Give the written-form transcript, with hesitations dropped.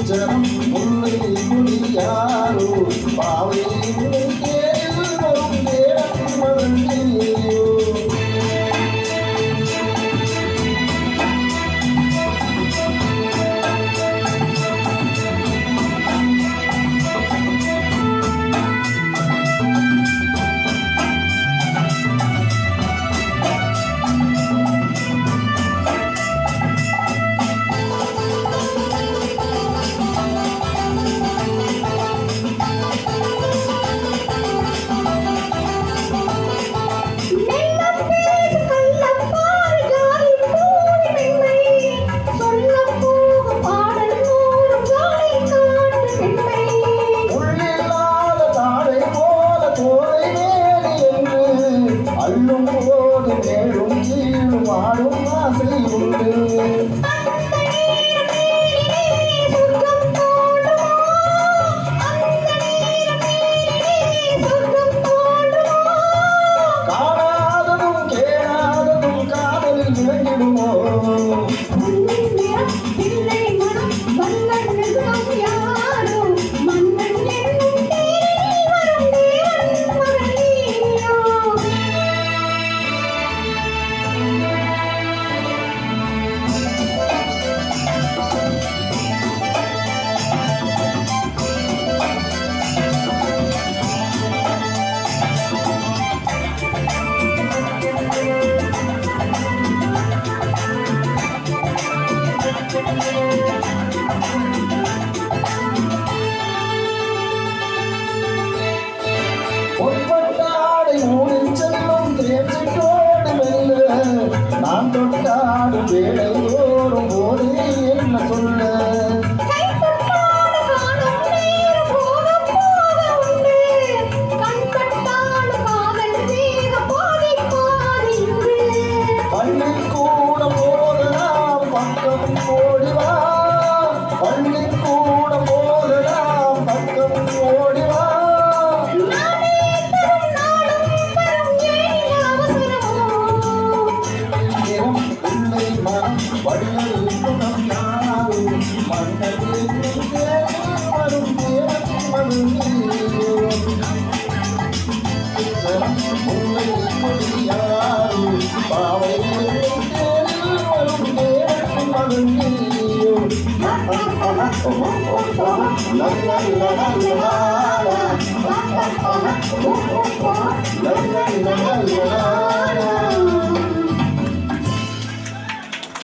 ஜனம் முல்லை குடியாரோ பாவை தேரில் வரும் தேவன் மகனியோ அள்ளும் போது மேலும் கீழும் ஆடும் ஆசை உண்டு காணாததும் கேளாததும் காதலில் விளங்கிடுமோ நான் தொட்டாடு வேலையோரும் போதே என்ன சொல்ல பள்ளி கூட போதலாம் பக்கம் ஓடிவா பள்ளி கூட போதலாம் பக்கம் ஓடிவா வடிவல் குணம் யாரும் மன்னரின் வரும் முல்லை கொடியாரோ பாவை வரும் மகனியோ la